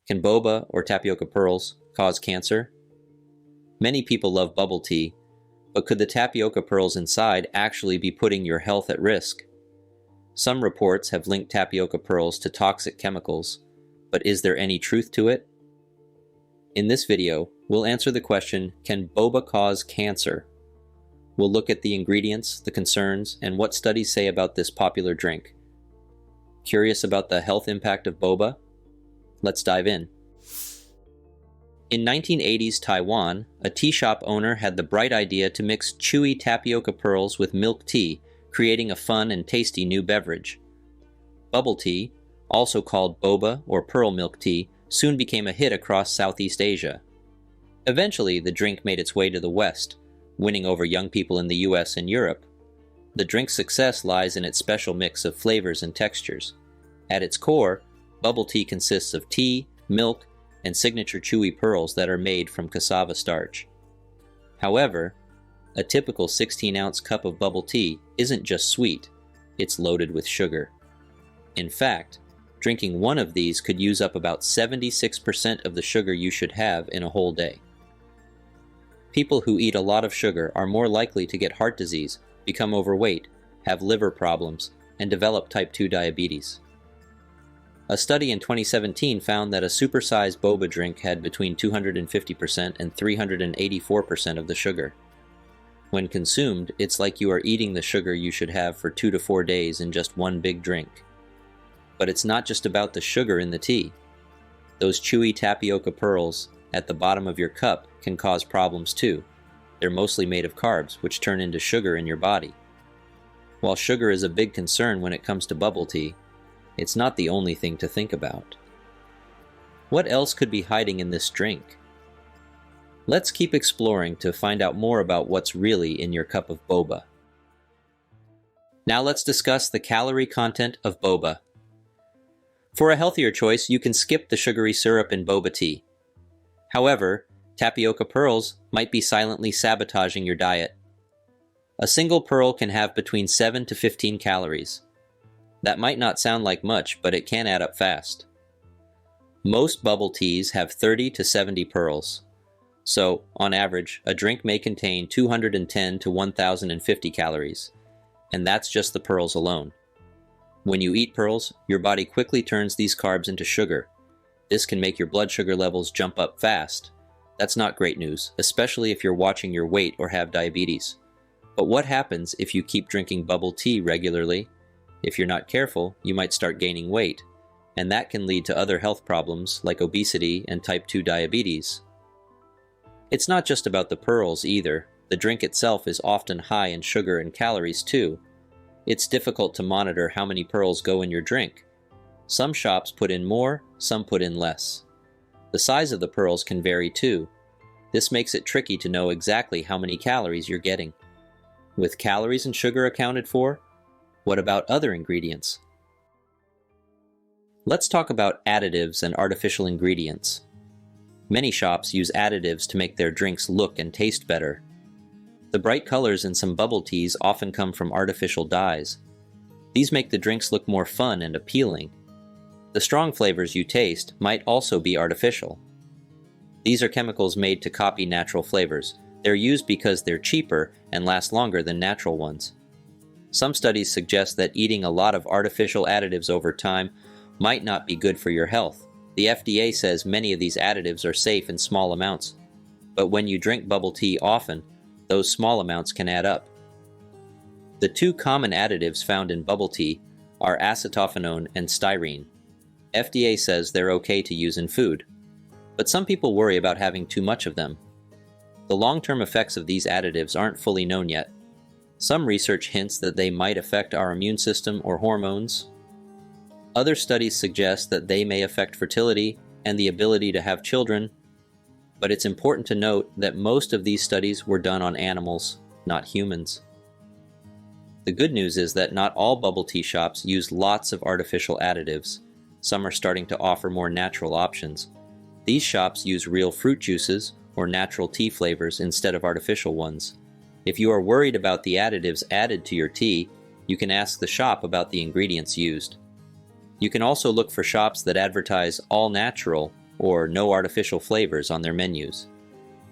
Can boba or tapioca pearls cause cancer? Many people love bubble tea, but could the tapioca pearls inside actually be putting your health at risk? Some reports have linked tapioca pearls to toxic chemicals, but is there any truth to it? In this video, we'll answer the question, can boba cause cancer? We'll look at the ingredients, the concerns, and what studies say about this popular drink. Curious about the health impact of boba? Let's dive in. In 1980s Taiwan, a tea shop owner had the bright idea to mix chewy tapioca pearls with milk tea, creating a fun and tasty new beverage. Bubble tea, also called boba or pearl milk tea, soon became a hit across Southeast Asia. Eventually, the drink made its way to the West, winning over young people in the US and Europe. The drink's success lies in its special mix of flavors and textures. At its core, bubble tea consists of tea, milk, and signature chewy pearls that are made from cassava starch. However, a typical 16-ounce cup of bubble tea isn't just sweet, it's loaded with sugar. In fact, drinking one of these could use up about 76% of the sugar you should have in a whole day. People who eat a lot of sugar are more likely to get heart disease, become overweight, have liver problems, and develop type 2 diabetes. A study in 2017 found that a supersized boba drink had between 250% and 384% of the sugar. When consumed, it's like you are eating the sugar you should have for 2 to 4 days in just one big drink. But it's not just about the sugar in the tea. Those chewy tapioca pearls at the bottom of your cup can cause problems too. They're mostly made of carbs, which turn into sugar in your body. While sugar is a big concern when it comes to bubble tea, it's not the only thing to think about. What else could be hiding in this drink? Let's keep exploring to find out more about what's really in your cup of boba. Now let's discuss the calorie content of boba. For a healthier choice, you can skip the sugary syrup in boba tea. However, tapioca pearls might be silently sabotaging your diet. A single pearl can have between 7 to 15 calories. That might not sound like much, but it can add up fast. Most bubble teas have 30 to 70 pearls. So, on average, a drink may contain 210 to 1,050 calories. And that's just the pearls alone. When you eat pearls, your body quickly turns these carbs into sugar. This can make your blood sugar levels jump up fast. That's not great news, especially if you're watching your weight or have diabetes. But what happens if you keep drinking bubble tea regularly? If you're not careful, you might start gaining weight, and that can lead to other health problems like obesity and type 2 diabetes. It's not just about the pearls either. The drink itself is often high in sugar and calories too. It's difficult to monitor how many pearls go in your drink. Some shops put in more, some put in less. The size of the pearls can vary too. This makes it tricky to know exactly how many calories you're getting. With calories and sugar accounted for, what about other ingredients? Let's talk about additives and artificial ingredients. Many shops use additives to make their drinks look and taste better. The bright colors in some bubble teas often come from artificial dyes. These make the drinks look more fun and appealing. The strong flavors you taste might also be artificial. These are chemicals made to copy natural flavors. They're used because they're cheaper and last longer than natural ones. Some studies suggest that eating a lot of artificial additives over time might not be good for your health. The FDA says many of these additives are safe in small amounts, but when you drink bubble tea often, those small amounts can add up. The two common additives found in bubble tea are acetophenone and styrene. FDA says they're okay to use in food, but some people worry about having too much of them. The long-term effects of these additives aren't fully known yet. Some research hints that they might affect our immune system or hormones. Other studies suggest that they may affect fertility and the ability to have children, but it's important to note that most of these studies were done on animals, not humans. The good news is that not all bubble tea shops use lots of artificial additives. Some are starting to offer more natural options. These shops use real fruit juices or natural tea flavors instead of artificial ones. If you are worried about the additives added to your tea, you can ask the shop about the ingredients used. You can also look for shops that advertise all natural or no artificial flavors on their menus.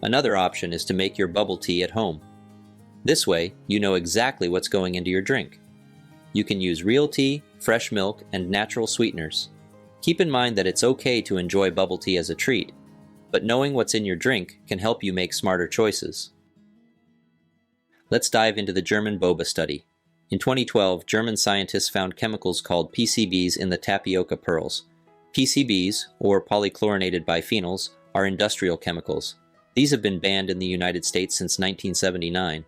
Another option is to make your bubble tea at home. This way, you know exactly what's going into your drink. You can use real tea, fresh milk, and natural sweeteners. Keep in mind that it's okay to enjoy bubble tea as a treat, but knowing what's in your drink can help you make smarter choices. Let's dive into the German Boba study. In 2012, German scientists found chemicals called PCBs in the tapioca pearls. PCBs, or polychlorinated biphenyls, are industrial chemicals. These have been banned in the United States since 1979.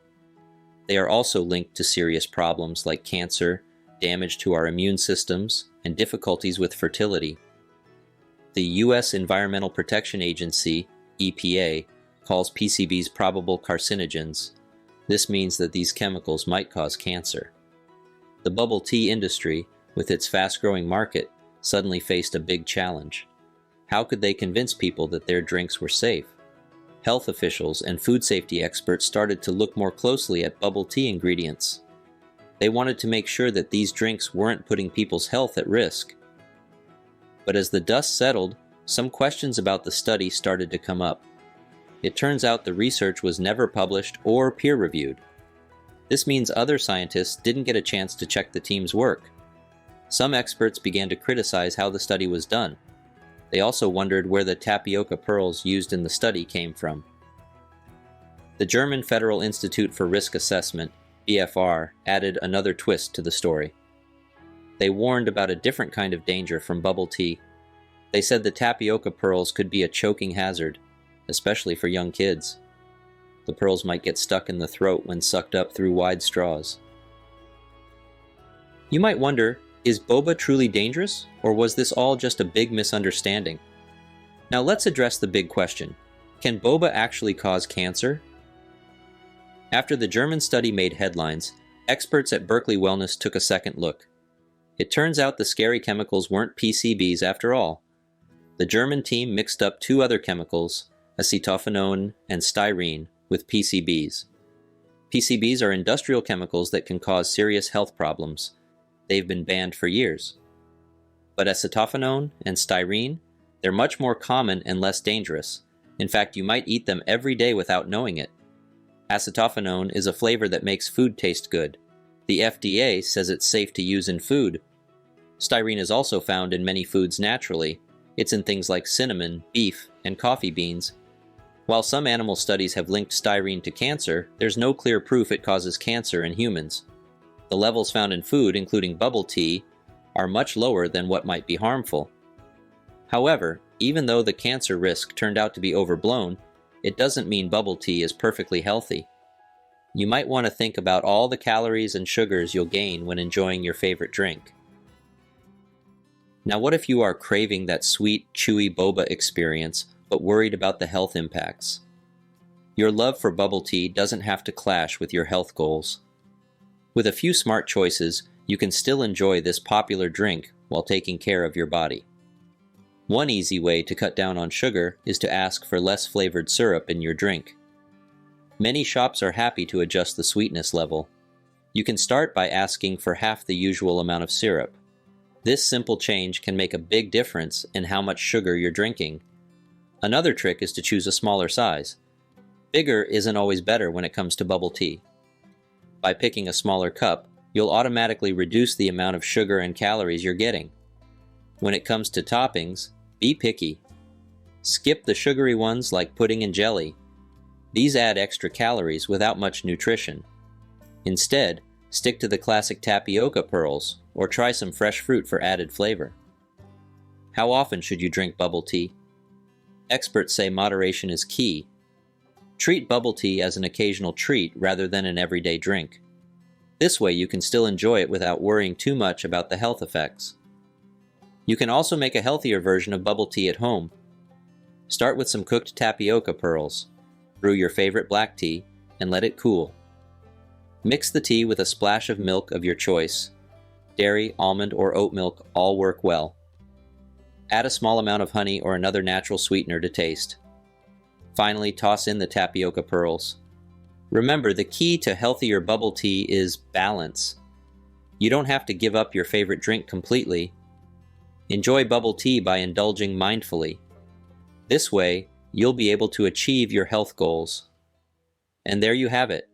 They are also linked to serious problems like cancer, damage to our immune systems, and difficulties with fertility. The U.S. Environmental Protection Agency, EPA, calls PCBs probable carcinogens. This means that these chemicals might cause cancer. The bubble tea industry, with its fast-growing market, suddenly faced a big challenge. How could they convince people that their drinks were safe? Health officials and food safety experts started to look more closely at bubble tea ingredients. They wanted to make sure that these drinks weren't putting people's health at risk. But as the dust settled, some questions about the study started to come up. It turns out the research was never published or peer-reviewed. This means other scientists didn't get a chance to check the team's work. Some experts began to criticize how the study was done. They also wondered where the tapioca pearls used in the study came from. The German Federal Institute for Risk Assessment, BFR, added another twist to the story. They warned about a different kind of danger from bubble tea. They said the tapioca pearls could be a choking hazard, especially for young kids. The pearls might get stuck in the throat when sucked up through wide straws. You might wonder, is boba truly dangerous, or was this all just a big misunderstanding? Now let's address the big question. Can boba actually cause cancer? After the German study made headlines, experts at Berkeley Wellness took a second look. It turns out the scary chemicals weren't PCBs after all. The German team mixed up two other chemicals, acetophenone and styrene, with PCBs. PCBs are industrial chemicals that can cause serious health problems. They've been banned for years. But acetophenone and styrene, they're much more common and less dangerous. In fact, you might eat them every day without knowing it. Acetophenone is a flavor that makes food taste good. The FDA says it's safe to use in food. Styrene is also found in many foods naturally. It's in things like cinnamon, beef, and coffee beans. While some animal studies have linked styrene to cancer, there's no clear proof it causes cancer in humans. The levels found in food, including bubble tea, are much lower than what might be harmful. However, even though the cancer risk turned out to be overblown, it doesn't mean bubble tea is perfectly healthy. You might want to think about all the calories and sugars you'll gain when enjoying your favorite drink. Now what if you are craving that sweet, chewy boba experience, but worried about the health impacts? Your love for bubble tea doesn't have to clash with your health goals. With a few smart choices, you can still enjoy this popular drink while taking care of your body. One easy way to cut down on sugar is to ask for less flavored syrup in your drink. Many shops are happy to adjust the sweetness level. You can start by asking for half the usual amount of syrup. This simple change can make a big difference in how much sugar you're drinking. Another trick is to choose a smaller size. Bigger isn't always better when it comes to bubble tea. By picking a smaller cup, you'll automatically reduce the amount of sugar and calories you're getting. When it comes to toppings, be picky. Skip the sugary ones like pudding and jelly. These add extra calories without much nutrition. Instead, stick to the classic tapioca pearls, or try some fresh fruit for added flavor. How often should you drink bubble tea? Experts say moderation is key. Treat bubble tea as an occasional treat rather than an everyday drink. This way you can still enjoy it without worrying too much about the health effects. You can also make a healthier version of bubble tea at home. Start with some cooked tapioca pearls. Brew your favorite black tea and let it cool. Mix the tea with a splash of milk of your choice. Dairy, almond, or oat milk all work well. Add a small amount of honey or another natural sweetener to taste. Finally, toss in the tapioca pearls. Remember, the key to healthier bubble tea is balance. You don't have to give up your favorite drink completely. Enjoy bubble tea by indulging mindfully. This way, you'll be able to achieve your health goals. And there you have it.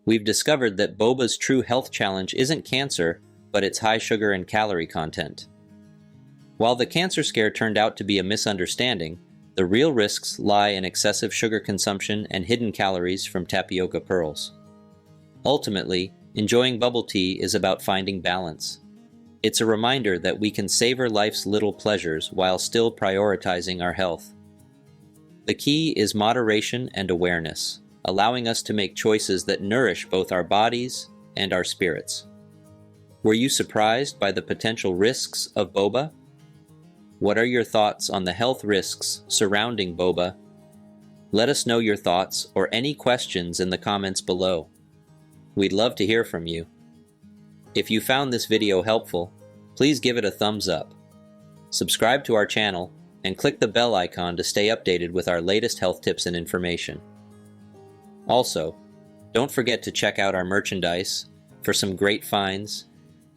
We've discovered that Boba's true health challenge isn't cancer, but its high sugar and calorie content. While the cancer scare turned out to be a misunderstanding, the real risks lie in excessive sugar consumption and hidden calories from tapioca pearls. Ultimately, enjoying bubble tea is about finding balance. It's a reminder that we can savor life's little pleasures while still prioritizing our health. The key is moderation and awareness, allowing us to make choices that nourish both our bodies and our spirits. Were you surprised by the potential risks of boba? What are your thoughts on the health risks surrounding boba? Let us know your thoughts or any questions in the comments below. We'd love to hear from you. If you found this video helpful, please give it a thumbs up. Subscribe to our channel and click the bell icon to stay updated with our latest health tips and information. Also, don't forget to check out our merchandise for some great finds,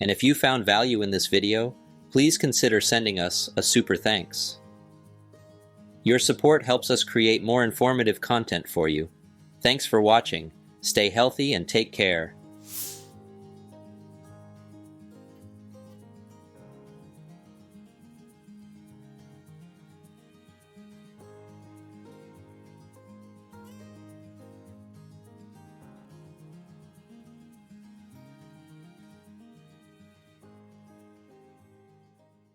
and if you found value in this video, please consider sending us a super thanks. Your support helps us create more informative content for you. Thanks for watching. Stay healthy and take care.